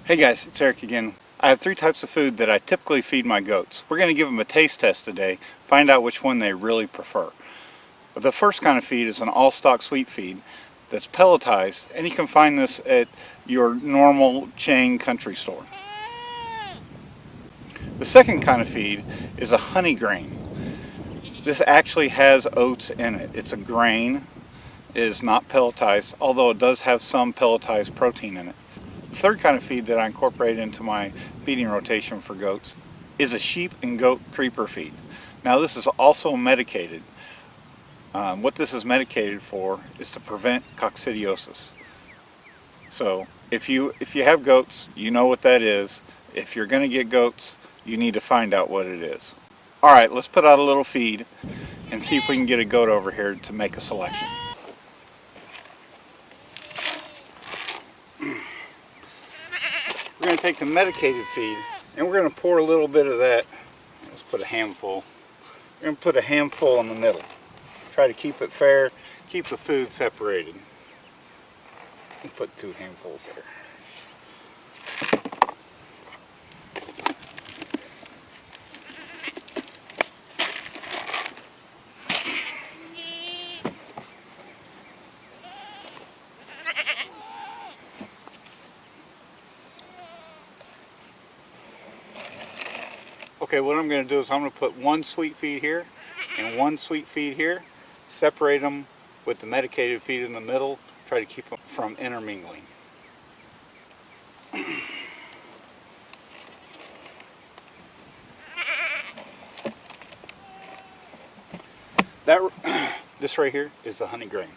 Hey guys, it's Eric again. I have 3 types of food that I typically feed my goats. We're going to give them a taste test today, find out which one they really prefer. The first kind of feed is an all-stock sweet feed that's pelletized, and you can find this at your normal chain country store. The second kind of feed is a honey grain. This actually has oats in it. It's a grain. It is not pelletized, although it does have some pelletized protein in it. The third kind of feed that I incorporate into my feeding rotation for goats is a sheep and goat creeper feed. Now this is also medicated. What this is medicated for is to prevent coccidiosis. So if you have goats, you know what that is. If you're going to get goats, you need to find out what it is. Alright, let's put out a little feed and see if we can get a goat over here to make a selection. We're going to take the medicated feed and we're going to pour a little bit of that. Let's put a handful. We're going to put a handful in the middle. Try to keep it fair, keep the food separated. We'll put 2 handfuls there. Okay, what I'm going to do is I'm going to put 1 sweet feed here and 1 sweet feed here, separate them with the medicated feed in the middle, try to keep them from intermingling. This right here is the honey grain.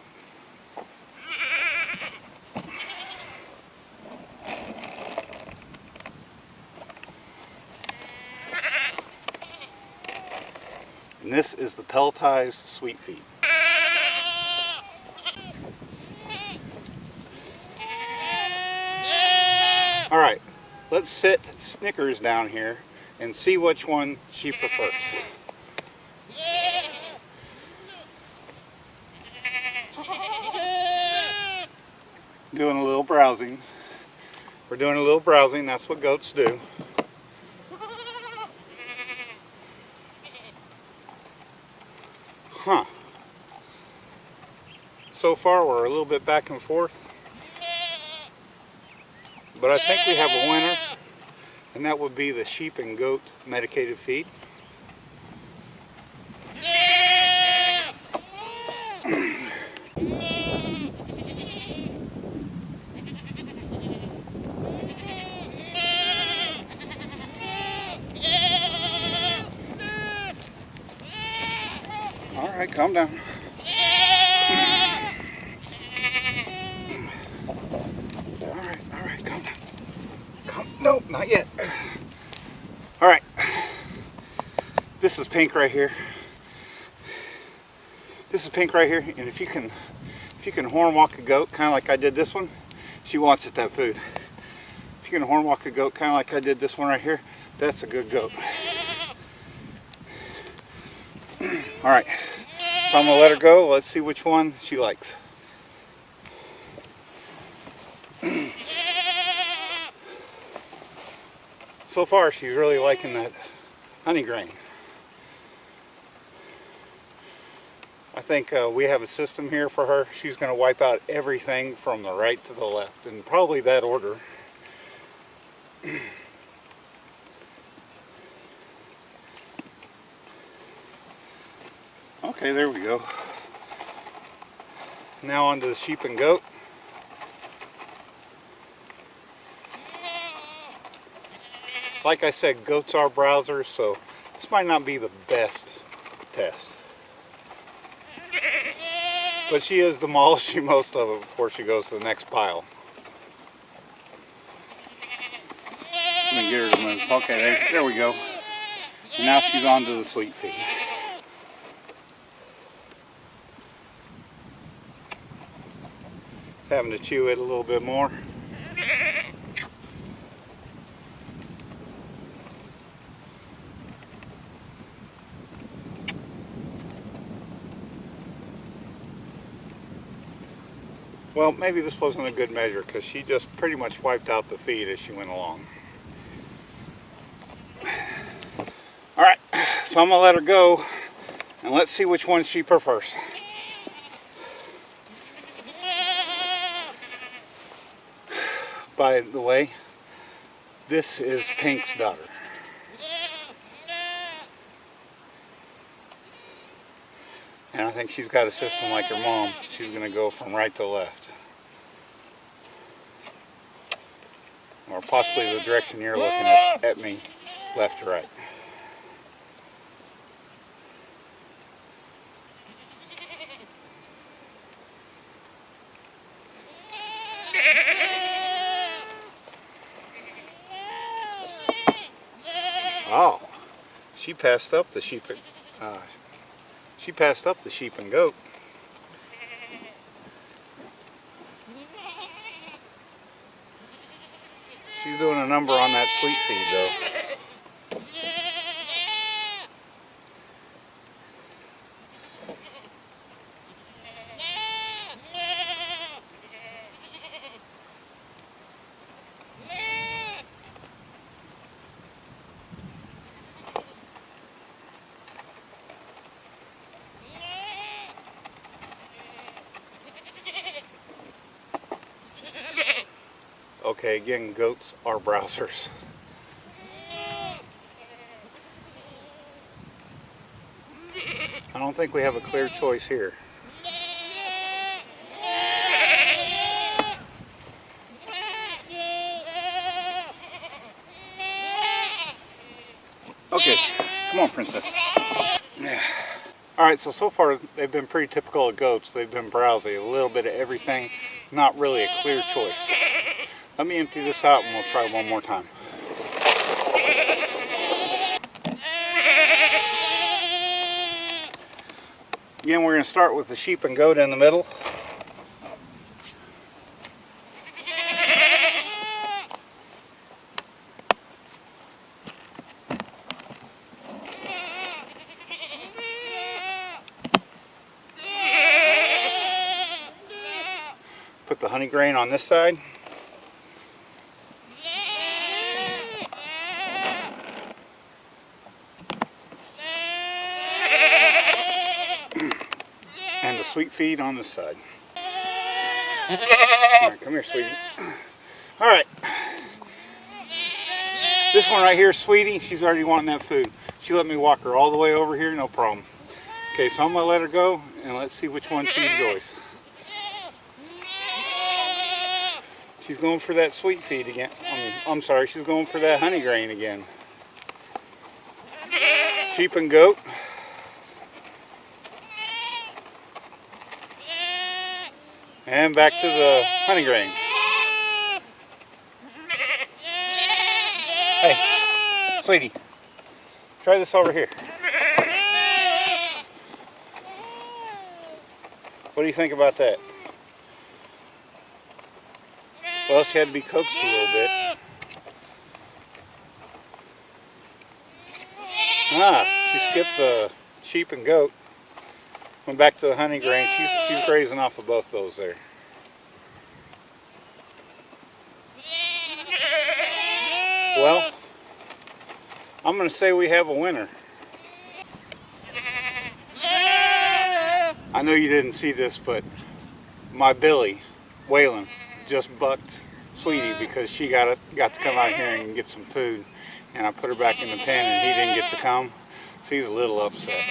And this is the pelletized sweet feed. Alright, let's sit Snickers down here and see which one she prefers. Doing a little browsing. We're doing a little browsing, that's what goats do. Huh. So far we're a little bit back and forth. But I think we have a winner, and that would be the sheep and goat medicated feed. Alright, calm down. Alright, calm down. No, not yet. Alright. This is pink right here. This is pink right here, and if you can horn walk a goat, kind of like I did this one, she wants it, that food. If you can horn walk a goat, kind of like I did this one right here, that's a good goat. Alright, so I'm going to let her go. Let's see which one she likes. So far, she's really liking that honey grain. I think we have a system here for her. She's going to wipe out everything from the right to the left, in probably that order. Okay, there we go. Now on to the sheep and goat. Like I said, goats are browsers, so this might not be the best test. But she is demolishing most of it before she goes to the next pile. I'm going to get her to move. Okay, there we go. And now she's on to the sweet feed. Having to chew it a little bit more. Well, maybe this wasn't a good measure because she just pretty much wiped out the feed as she went along. Alright, so I'm going to let her go and let's see which one she prefers. By the way, this is Pink's daughter. And I think she's got a system like her mom. She's going to go from right to left. Or possibly the direction you're looking at me, left to right. Oh, she passed up the sheep. She passed up the sheep and goat. She's doing a number on that sweet feed though. Okay, again, goats are browsers. I don't think we have a clear choice here. Okay, come on, princess. Yeah. Alright, so far they've been pretty typical of goats. They've been browsy, a little bit of everything, not really a clear choice. Let me empty this out and we'll try one more time. Again, we're going to start with the sheep and goat in the middle. Put the honey grain on this side. And the sweet feed on this side. Alright, come here, sweetie. Alright. This one right here, Sweetie, she's already wanting that food. She let me walk her all the way over here, no problem. Okay, so I'm going to let her go, and let's see which one she enjoys. She's going for that sweet feed again. I'm sorry, she's going for that honey grain again. Sheep and goat. And back to the honey grain. Hey, sweetie, try this over here. What do you think about that? Well, she had to be coaxed a little bit. She skipped the sheep and goat. Went back to the honey grain. She's grazing off of both those there. Well, I'm going to say we have a winner. I know you didn't see this, but my Billy, Waylon, just bucked Sweetie because she got to come out here and get some food, and I put her back in the pen and he didn't get to come, so he's a little upset.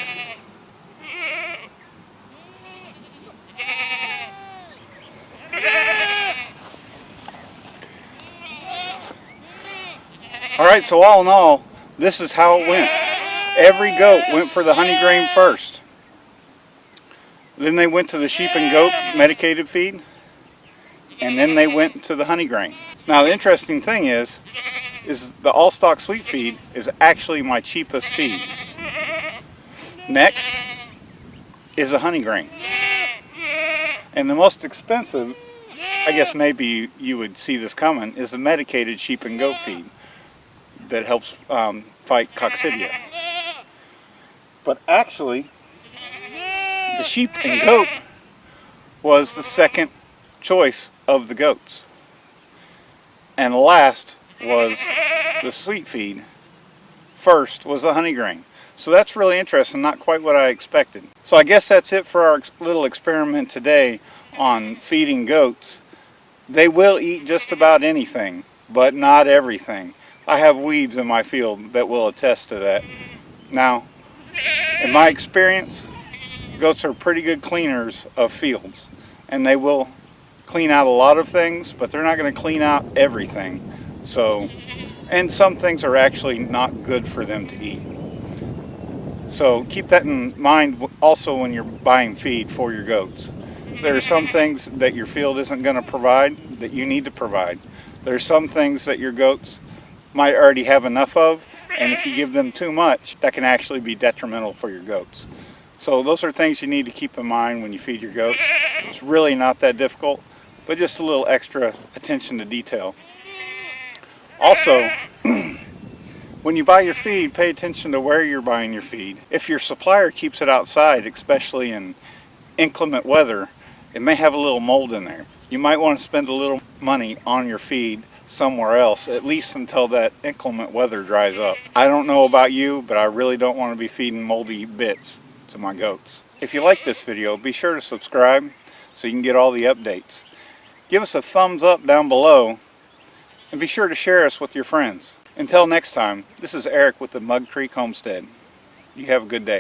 Alright, so all in all, this is how it went. Every goat went for the honey grain first. Then they went to the sheep and goat medicated feed. And then they went to the honey grain. Now the interesting thing is the all-stock sweet feed is actually my cheapest feed. Next is a honey grain. And the most expensive, I guess maybe you would see this coming, is the medicated sheep and goat feed that helps fight coccidia. But actually, the sheep and goat was the second choice of the goats. And last was the sweet feed. First was the honey grain. So that's really interesting, not quite what I expected. So I guess that's it for our little experiment today on feeding goats. They will eat just about anything, but not everything. I have weeds in my field that will attest to that. Now, in my experience, goats are pretty good cleaners of fields, and they will clean out a lot of things, but they're not going to clean out everything. So, and some things are actually not good for them to eat. So keep that in mind also when you're buying feed for your goats. There are some things that your field isn't going to provide that you need to provide. There are some things that your goats might already have enough of, and if you give them too much, that can actually be detrimental for your goats. So those are things you need to keep in mind when you feed your goats. It's really not that difficult, but just a little extra attention to detail. Also, when you buy your feed, pay attention to where you're buying your feed. If your supplier keeps it outside, especially in inclement weather, it may have a little mold in there. You might want to spend a little money on your feed somewhere else, at least until that inclement weather dries up. I don't know about you, but I really don't want to be feeding moldy bits to my goats. If you like this video, be sure to subscribe so you can get all the updates. Give us a thumbs up down below, and be sure to share us with your friends. Until next time, this is Eric with the Mud Creek Homestead. You have a good day.